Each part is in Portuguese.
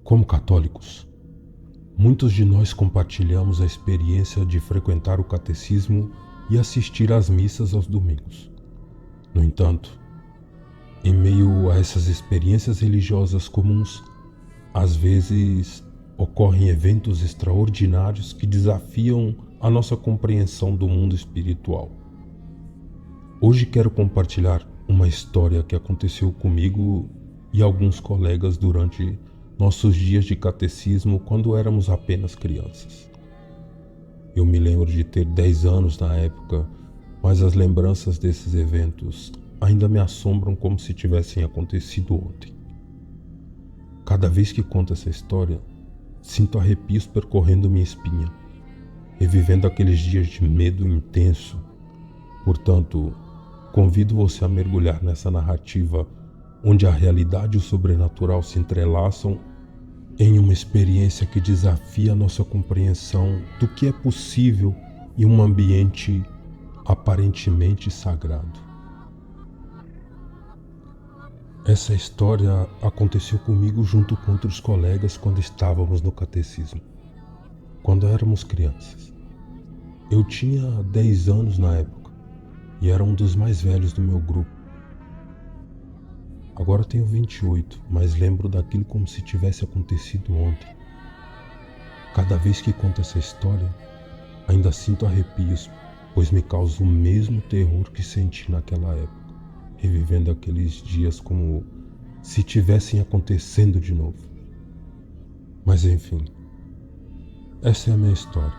Como católicos, muitos de nós compartilhamos a experiência de frequentar o catecismo e assistir às missas aos domingos. No entanto, em meio a essas experiências religiosas comuns, às vezes ocorrem eventos extraordinários que desafiam a nossa compreensão do mundo espiritual. Hoje quero compartilhar uma história que aconteceu comigo e alguns colegas durante nossos dias de catecismo quando éramos apenas crianças. Eu me lembro de ter 10 anos na época, mas as lembranças desses eventos ainda me assombram como se tivessem acontecido ontem. Cada vez que conto essa história, sinto arrepios percorrendo minha espinha, revivendo aqueles dias de medo intenso. Portanto, convido você a mergulhar nessa narrativa onde a realidade e o sobrenatural se entrelaçam em uma experiência que desafia a nossa compreensão do que é possível em um ambiente aparentemente sagrado. Essa história aconteceu comigo junto com outros colegas quando estávamos no catecismo, quando éramos crianças. Eu tinha 10 anos na época e era um dos mais velhos do meu grupo. Agora tenho 28, mas lembro daquilo como se tivesse acontecido ontem. Cada vez que conto essa história, ainda sinto arrepios, pois me causa o mesmo terror que senti naquela época, revivendo aqueles dias como se tivessem acontecendo de novo. Mas enfim, essa é a minha história.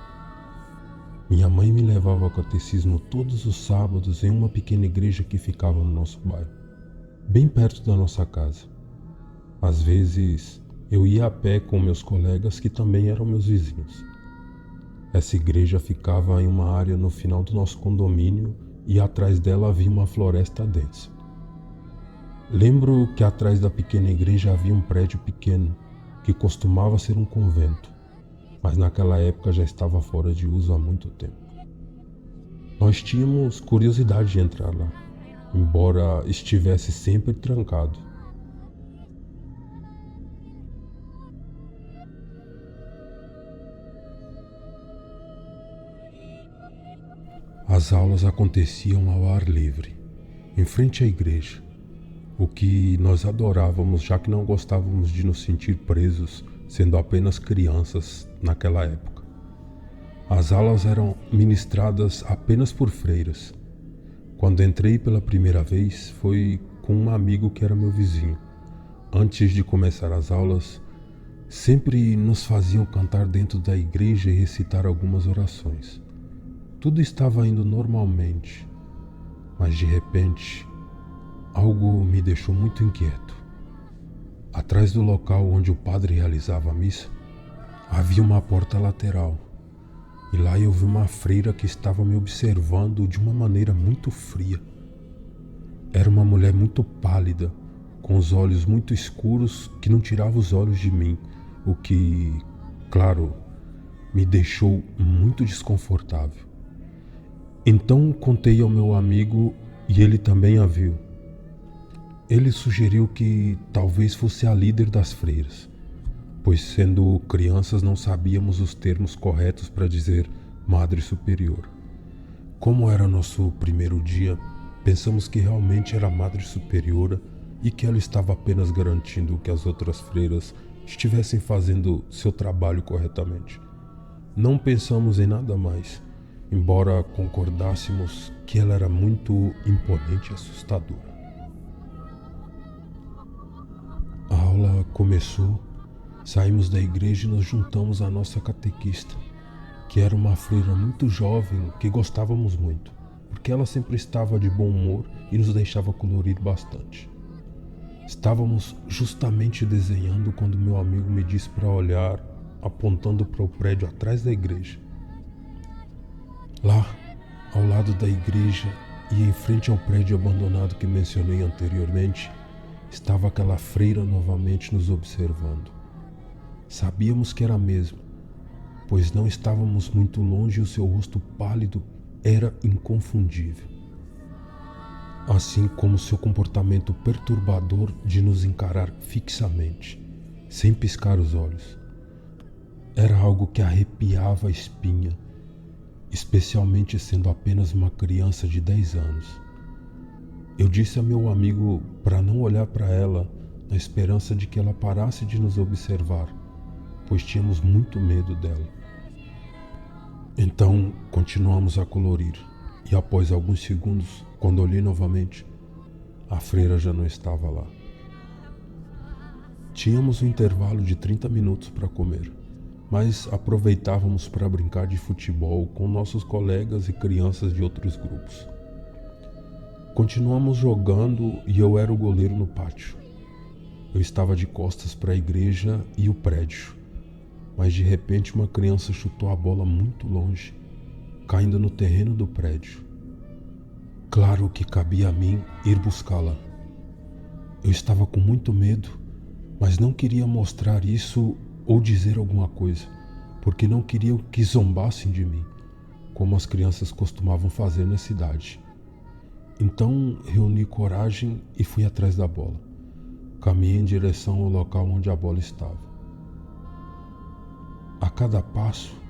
Minha mãe me levava ao catecismo todos os sábados em uma pequena igreja que ficava no nosso bairro, bem perto da nossa casa. Às vezes, eu ia a pé com meus colegas que também eram meus vizinhos. Essa igreja ficava em uma área no final do nosso condomínio e atrás dela havia uma floresta densa. Lembro que atrás da pequena igreja havia um prédio pequeno que costumava ser um convento, mas naquela época já estava fora de uso há muito tempo. Nós tínhamos curiosidade de entrar lá, embora estivesse sempre trancado. As aulas aconteciam ao ar livre, em frente à igreja, o que nós adorávamos, já que não gostávamos de nos sentir presos, sendo apenas crianças naquela época. As aulas eram ministradas apenas por freiras. Quando entrei pela primeira vez, foi com um amigo que era meu vizinho. Antes de começar as aulas, sempre nos faziam cantar dentro da igreja e recitar algumas orações. Tudo estava indo normalmente, mas de repente, algo me deixou muito inquieto. Atrás do local onde o padre realizava a missa, havia uma porta lateral, e lá eu vi uma freira que estava me observando de uma maneira muito fria. Era uma mulher muito pálida, com os olhos muito escuros que não tirava os olhos de mim, o que, claro, me deixou muito desconfortável. Então contei ao meu amigo e ele também a viu. Ele sugeriu que talvez fosse a líder das freiras, pois sendo crianças não sabíamos os termos corretos para dizer Madre Superior. Como era nosso primeiro dia, pensamos que realmente era a Madre Superiora e que ela estava apenas garantindo que as outras freiras estivessem fazendo seu trabalho corretamente. Não pensamos em nada mais, embora concordássemos que ela era muito imponente e assustadora. A aula começou, saímos da igreja e nos juntamos à nossa catequista, que era uma freira muito jovem que gostávamos muito, porque ela sempre estava de bom humor e nos deixava colorir bastante. Estávamos justamente desenhando quando meu amigo me disse para olhar, apontando para o prédio atrás da igreja. Lá, ao lado da igreja e em frente ao prédio abandonado que mencionei anteriormente, estava aquela freira novamente nos observando. Sabíamos que era a mesma, pois não estávamos muito longe e o seu rosto pálido era inconfundível. Assim como seu comportamento perturbador de nos encarar fixamente, sem piscar os olhos. Era algo que arrepiava a espinha, especialmente sendo apenas uma criança de 10 anos. Eu disse a meu amigo para não olhar para ela, na esperança de que ela parasse de nos observar, pois tínhamos muito medo dela. Então continuamos a colorir, e após alguns segundos, quando olhei novamente, a freira já não estava lá. Tínhamos um intervalo de 30 minutos para comer, mas aproveitávamos para brincar de futebol com nossos colegas e crianças de outros grupos. Continuamos jogando e eu era o goleiro no pátio. Eu estava de costas para a igreja e o prédio, mas de repente uma criança chutou a bola muito longe, caindo no terreno do prédio. Claro que cabia a mim ir buscá-la. Eu estava com muito medo, mas não queria mostrar isso ou dizer alguma coisa, porque não queria que zombassem de mim, como as crianças costumavam fazer na cidade. Então reuni coragem e fui atrás da bola. Caminhei em direção ao local onde a bola estava. A cada passo,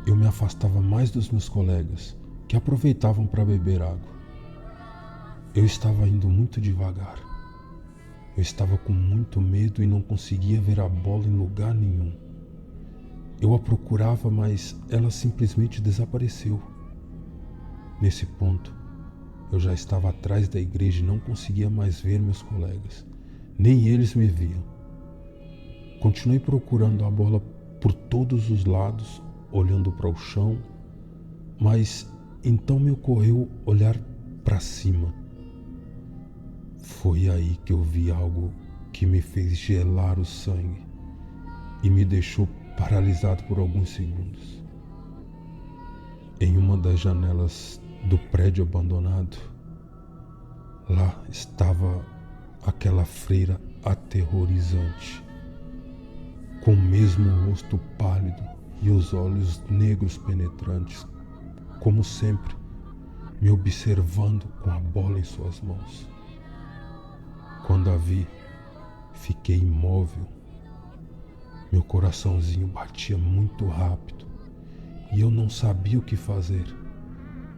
eu me afastava mais dos meus colegas, que aproveitavam para beber água. Eu estava indo muito devagar. Eu estava com muito medo e não conseguia ver a bola em lugar nenhum. Eu a procurava, mas ela simplesmente desapareceu. Nesse ponto, eu já estava atrás da igreja e não conseguia mais ver meus colegas. Nem eles me viam. Continuei procurando a bola por todos os lados, olhando para o chão, mas então me ocorreu olhar para cima. Foi aí que eu vi algo que me fez gelar o sangue e me deixou paralisado por alguns segundos. Em uma das janelas do prédio abandonado, lá estava aquela freira aterrorizante, com o mesmo rosto pálido e os olhos negros penetrantes, como sempre, me observando com a bola em suas mãos. Quando a vi, fiquei imóvel. Meu coraçãozinho batia muito rápido e eu não sabia o que fazer.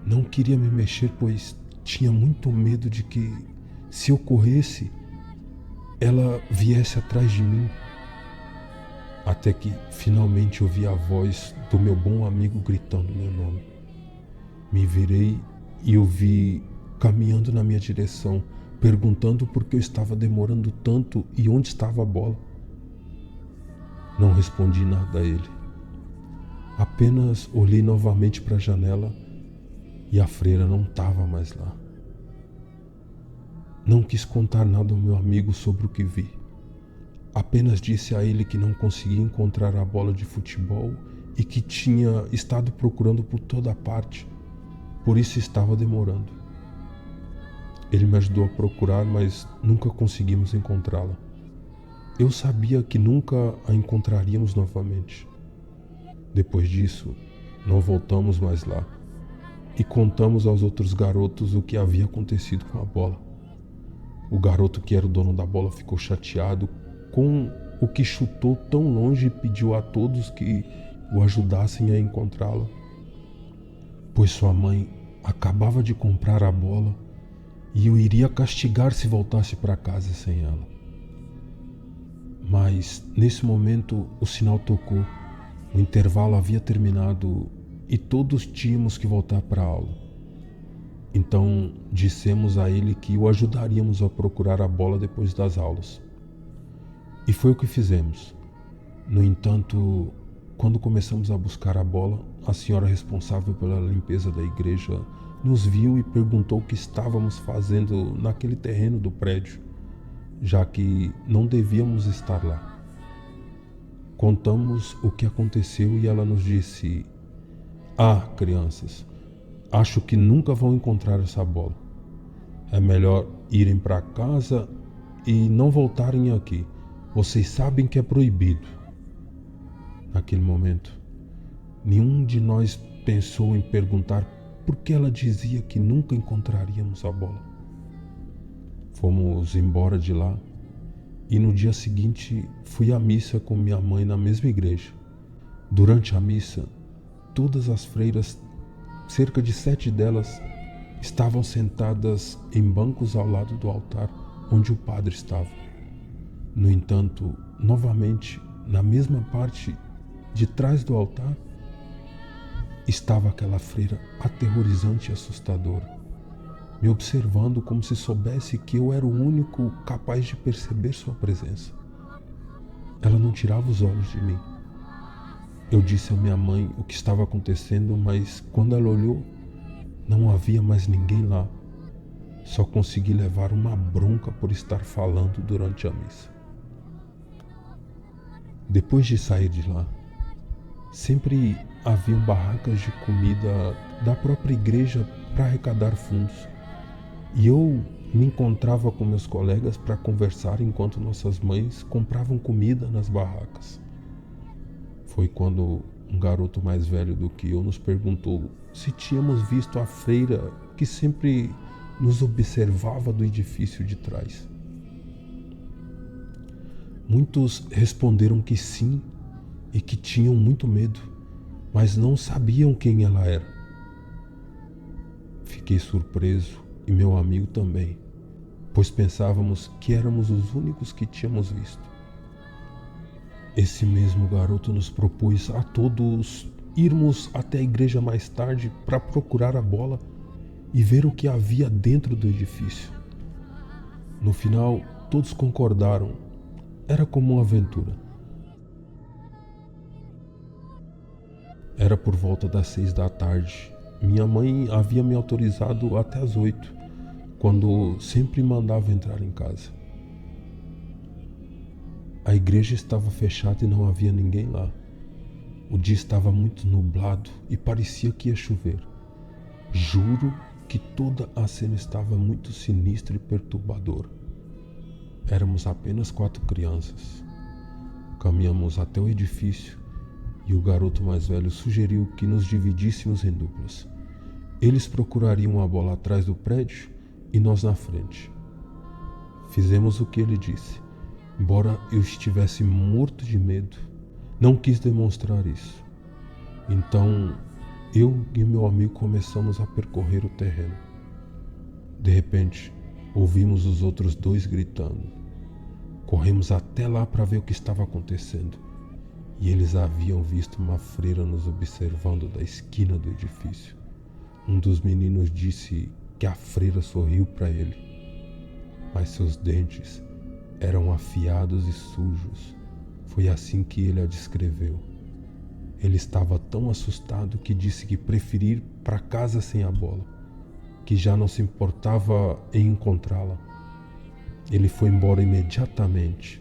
Não queria me mexer, pois tinha muito medo de que, se ocorresse, ela viesse atrás de mim. Até que finalmente ouvi a voz do meu bom amigo gritando meu nome. Me virei e o vi caminhando na minha direção, perguntando por que eu estava demorando tanto e onde estava a bola. Não respondi nada a ele. Apenas olhei novamente para a janela e a freira não estava mais lá. Não quis contar nada ao meu amigo sobre o que vi. Apenas disse a ele que não conseguia encontrar a bola de futebol e que tinha estado procurando por toda parte, por isso estava demorando. Ele me ajudou a procurar, mas nunca conseguimos encontrá-la. Eu sabia que nunca a encontraríamos novamente. Depois disso, não voltamos mais lá e contamos aos outros garotos o que havia acontecido com a bola. O garoto que era o dono da bola ficou chateado com o que chutou tão longe e pediu a todos que o ajudassem a encontrá-la, pois sua mãe acabava de comprar a bola e o iria castigar se voltasse para casa sem ela. Mas nesse momento o sinal tocou, o intervalo havia terminado e todos tínhamos que voltar para a aula. Então dissemos a ele que o ajudaríamos a procurar a bola depois das aulas. E foi o que fizemos. No entanto, quando começamos a buscar a bola, a senhora responsável pela limpeza da igreja nos viu e perguntou o que estávamos fazendo naquele terreno do prédio, já que não devíamos estar lá. Contamos o que aconteceu e ela nos disse: "Ah, crianças, acho que nunca vão encontrar essa bola. É melhor irem para casa e não voltarem aqui. Vocês sabem que é proibido." Naquele momento, nenhum de nós pensou em perguntar por que ela dizia que nunca encontraríamos a bola. Fomos embora de lá e no dia seguinte fui à missa com minha mãe na mesma igreja. Durante a missa, todas as freiras, cerca de 7 delas, estavam sentadas em bancos ao lado do altar onde o padre estava. No entanto, novamente, na mesma parte de trás do altar, estava aquela freira aterrorizante e assustadora, me observando como se soubesse que eu era o único capaz de perceber sua presença. Ela não tirava os olhos de mim. Eu disse à minha mãe o que estava acontecendo, mas quando ela olhou, não havia mais ninguém lá. Só consegui levar uma bronca por estar falando durante a missa. Depois de sair de lá, sempre haviam barracas de comida da própria igreja para arrecadar fundos. E eu me encontrava com meus colegas para conversar enquanto nossas mães compravam comida nas barracas. Foi quando um garoto mais velho do que eu nos perguntou se tínhamos visto a freira que sempre nos observava do edifício de trás. Muitos responderam que sim e que tinham muito medo, mas não sabiam quem ela era. Fiquei surpreso e meu amigo também, pois pensávamos que éramos os únicos que tínhamos visto. Esse mesmo garoto nos propôs a todos irmos até a igreja mais tarde para procurar a bola e ver o que havia dentro do edifício. No final, todos concordaram. Era como uma aventura. Era por volta das 6 da tarde. Minha mãe havia me autorizado até as 8, quando sempre mandava entrar em casa. A igreja estava fechada e não havia ninguém lá. O dia estava muito nublado e parecia que ia chover. Juro que toda a cena estava muito sinistra e perturbadora. Éramos apenas 4 crianças. Caminhamos até o edifício e o garoto mais velho sugeriu que nos dividíssemos em duplas. Eles procurariam a bola atrás do prédio e nós na frente. Fizemos o que ele disse. Embora eu estivesse morto de medo, não quis demonstrar isso. Então, eu e meu amigo começamos a percorrer o terreno. De repente, ouvimos os outros 2 gritando. Corremos até lá para ver o que estava acontecendo. E eles haviam visto uma freira nos observando da esquina do edifício. Um dos meninos disse que a freira sorriu para ele, mas seus dentes eram afiados e sujos. Foi assim que ele a descreveu. Ele estava tão assustado que disse que preferia ir para casa sem a bola, que já não se importava em encontrá-la. Ele foi embora imediatamente.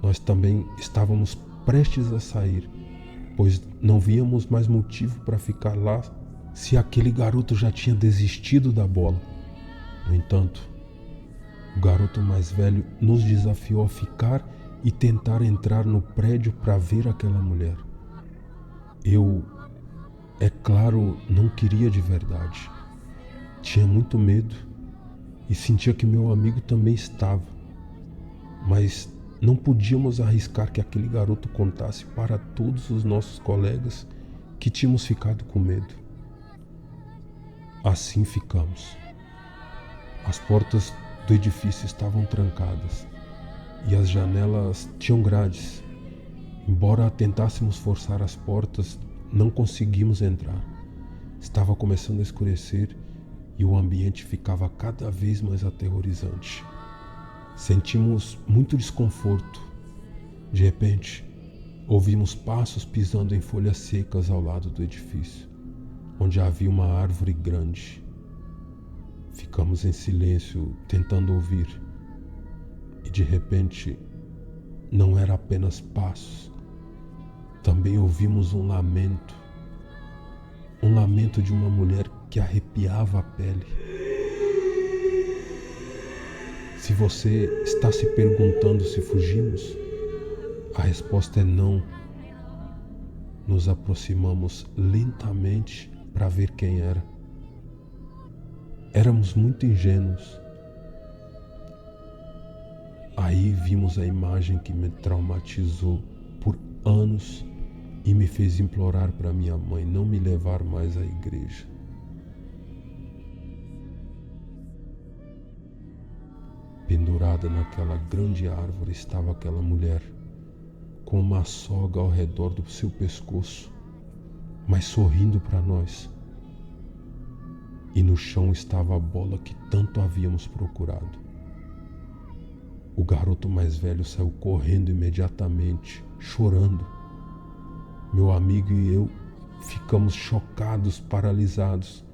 Nós também estávamos prestes a sair, pois não víamos mais motivo para ficar lá se aquele garoto já tinha desistido da bola. No entanto, o garoto mais velho nos desafiou a ficar e tentar entrar no prédio para ver aquela mulher. Eu, é claro, não queria de verdade. Tinha muito medo e sentia que meu amigo também estava. Mas não podíamos arriscar que aquele garoto contasse para todos os nossos colegas que tínhamos ficado com medo. Assim ficamos. As portas do edifício estavam trancadas e as janelas tinham grades. Embora tentássemos forçar as portas, não conseguimos entrar. Estava começando a escurecer e o ambiente ficava cada vez mais aterrorizante. Sentimos muito desconforto. De repente, ouvimos passos pisando em folhas secas ao lado do edifício, onde havia uma árvore grande. Ficamos em silêncio, tentando ouvir. E de repente, não era apenas passos. Também ouvimos um lamento. Um lamento de uma mulher que arrepiava a pele. Se você está se perguntando se fugimos, a resposta é não. Nos aproximamos lentamente para ver quem era. Éramos muito ingênuos. Aí vimos a imagem que me traumatizou por anos e me fez implorar para minha mãe não me levar mais à igreja. Pendurada naquela grande árvore estava aquela mulher, com uma soga ao redor do seu pescoço, mas sorrindo para nós. E no chão estava a bola que tanto havíamos procurado. O garoto mais velho saiu correndo imediatamente, chorando. Meu amigo e eu ficamos chocados, paralisados,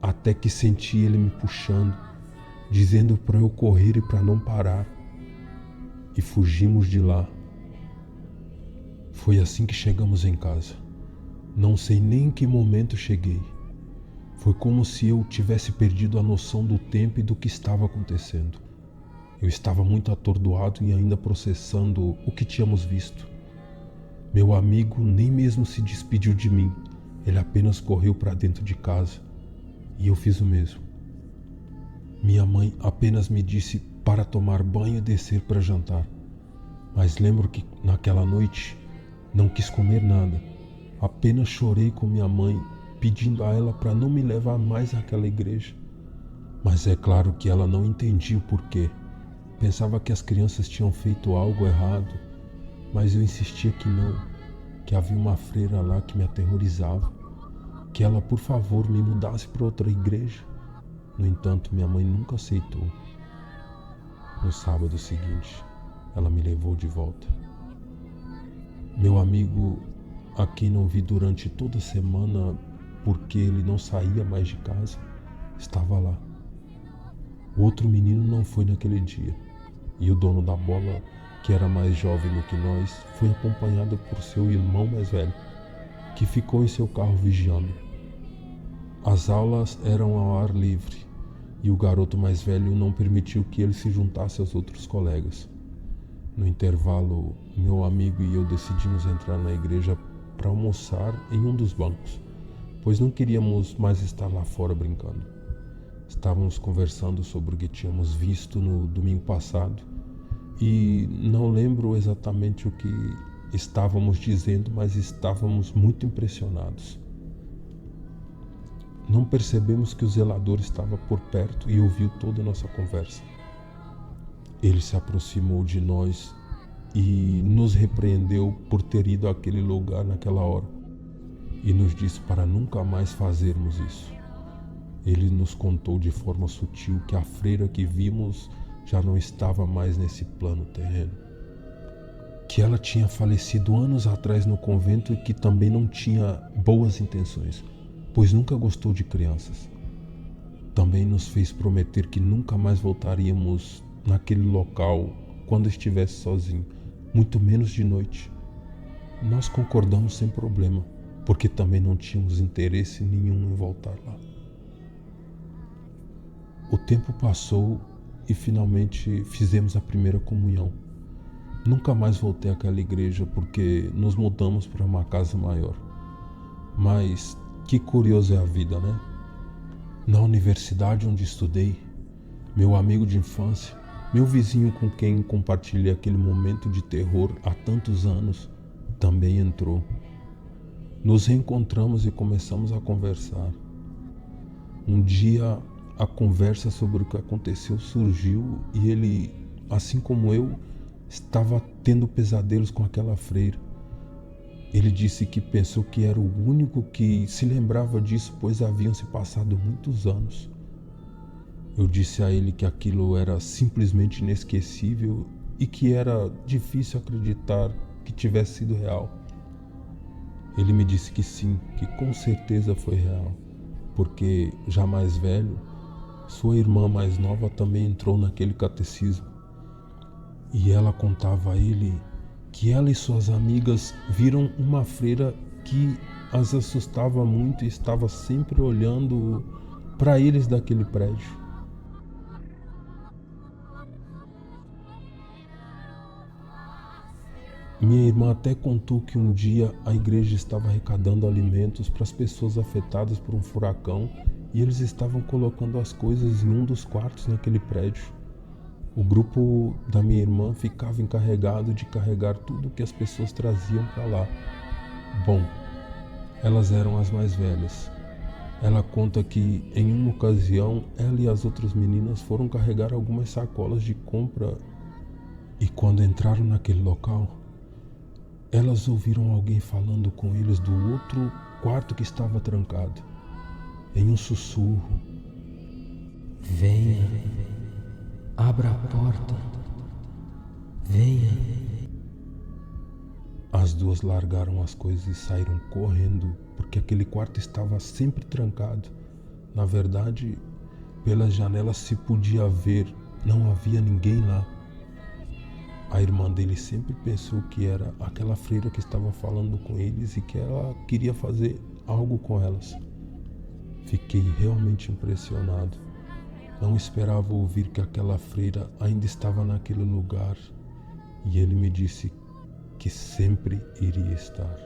até que senti ele me puxando, dizendo para eu correr e para não parar. E fugimos de lá. Foi assim que chegamos em casa. Não sei nem em que momento cheguei. Foi como se eu tivesse perdido a noção do tempo e do que estava acontecendo. Eu estava muito atordoado e ainda processando o que tínhamos visto. Meu amigo nem mesmo se despediu de mim. Ele apenas correu para dentro de casa. E eu fiz o mesmo. Minha mãe apenas me disse para tomar banho e descer para jantar. Mas lembro que naquela noite não quis comer nada. Apenas chorei com minha mãe, pedindo a ela para não me levar mais àquela igreja. Mas é claro que ela não entendia o porquê. Pensava que as crianças tinham feito algo errado, mas eu insistia que não, que havia uma freira lá que me aterrorizava, que ela, por favor, me mudasse para outra igreja. No entanto, minha mãe nunca aceitou. No sábado seguinte, ela me levou de volta. Meu amigo, a quem não vi durante toda a semana porque ele não saía mais de casa, estava lá. O outro menino não foi naquele dia. E o dono da bola, que era mais jovem do que nós, foi acompanhado por seu irmão mais velho, que ficou em seu carro vigiando. As aulas eram ao ar livre e o garoto mais velho não permitiu que ele se juntasse aos outros colegas. No intervalo, meu amigo e eu decidimos entrar na igreja para almoçar em um dos bancos, pois não queríamos mais estar lá fora brincando. Estávamos conversando sobre o que tínhamos visto no domingo passado e não lembro exatamente o que estávamos dizendo, mas estávamos muito impressionados. Não percebemos que o zelador estava por perto e ouviu toda a nossa conversa. Ele se aproximou de nós e nos repreendeu por ter ido àquele lugar naquela hora e nos disse para nunca mais fazermos isso. Ele nos contou de forma sutil que a freira que vimos já não estava mais nesse plano terreno, que ela tinha falecido anos atrás no convento e que também não tinha boas intenções, pois nunca gostou de crianças. Também nos fez prometer que nunca mais voltaríamos naquele local quando estivesse sozinho, muito menos de noite. Nós concordamos sem problema, porque também não tínhamos interesse nenhum em voltar lá. O tempo passou e finalmente fizemos a primeira comunhão. Nunca mais voltei àquela igreja porque nos mudamos para uma casa maior. Mas que curioso é a vida, né? Na universidade onde estudei, meu amigo de infância, meu vizinho com quem compartilhei aquele momento de terror há tantos anos, também entrou. Nos reencontramos e começamos a conversar. Um dia a conversa sobre o que aconteceu surgiu e ele, assim como eu, estava tendo pesadelos com aquela freira. Ele disse que pensou que era o único que se lembrava disso, pois haviam se passado muitos anos. Eu disse a ele que aquilo era simplesmente inesquecível e que era difícil acreditar que tivesse sido real. Ele me disse que sim, que com certeza foi real, porque já mais velho, sua irmã mais nova também entrou naquele catecismo. E ela contava a ele que ela e suas amigas viram uma freira que as assustava muito e estava sempre olhando para eles daquele prédio. Minha irmã até contou que um dia a igreja estava arrecadando alimentos para as pessoas afetadas por um furacão e eles estavam colocando as coisas em um dos quartos naquele prédio. O grupo da minha irmã ficava encarregado de carregar tudo que as pessoas traziam para lá. Bom, elas eram as mais velhas. Ela conta que, em uma ocasião, ela e as outras meninas foram carregar algumas sacolas de compra e, quando entraram naquele local, elas ouviram alguém falando com eles do outro quarto que estava trancado, em um sussurro. Venha, abra a porta, venha. As duas largaram as coisas e saíram correndo, porque aquele quarto estava sempre trancado. Na verdade, pelas janelas se podia ver, não havia ninguém lá. A irmã dele sempre pensou que era aquela freira que estava falando com eles e que ela queria fazer algo com elas. Fiquei realmente impressionado. Não esperava ouvir que aquela freira ainda estava naquele lugar, e ele me disse que sempre iria estar.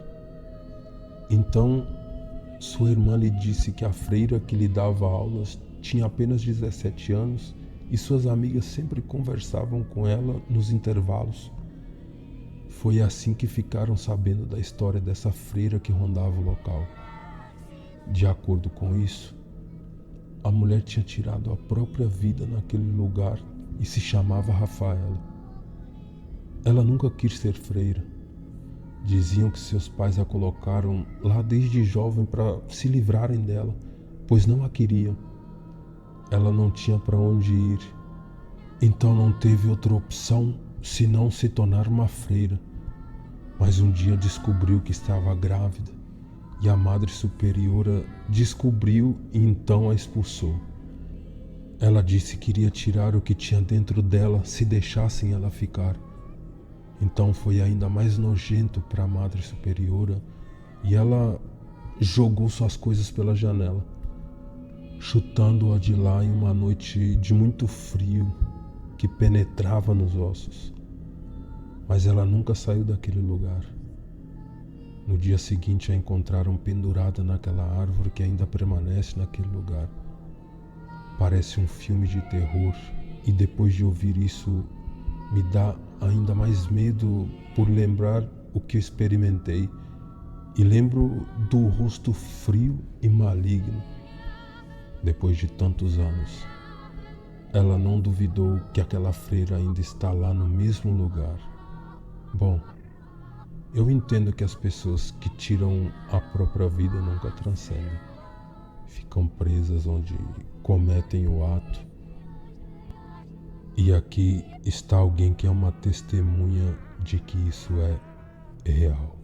Então, sua irmã lhe disse que a freira que lhe dava aulas tinha apenas 17 anos e suas amigas sempre conversavam com ela nos intervalos. Foi assim que ficaram sabendo da história dessa freira que rondava o local. De acordo com isso, a mulher tinha tirado a própria vida naquele lugar e se chamava Rafaela. Ela nunca quis ser freira. Diziam que seus pais a colocaram lá desde jovem para se livrarem dela, pois não a queriam. Ela não tinha para onde ir, então não teve outra opção senão se tornar uma freira. Mas um dia descobriu que estava grávida e a Madre Superiora descobriu e então a expulsou. Ela disse que iria tirar o que tinha dentro dela se deixassem ela ficar. Então foi ainda mais nojento para a Madre Superiora e ela jogou suas coisas pela janela, chutando-a de lá em uma noite de muito frio que penetrava nos ossos. Mas ela nunca saiu daquele lugar. No dia seguinte a encontraram pendurada naquela árvore que ainda permanece naquele lugar. Parece um filme de terror, e depois de ouvir isso me dá ainda mais medo por lembrar o que eu experimentei, e lembro do rosto frio e maligno. Depois de tantos anos, ela não duvidou que aquela freira ainda está lá no mesmo lugar. Bom, eu entendo que as pessoas que tiram a própria vida nunca transcendem. Ficam presas onde cometem o ato. E aqui está alguém que é uma testemunha de que isso é real.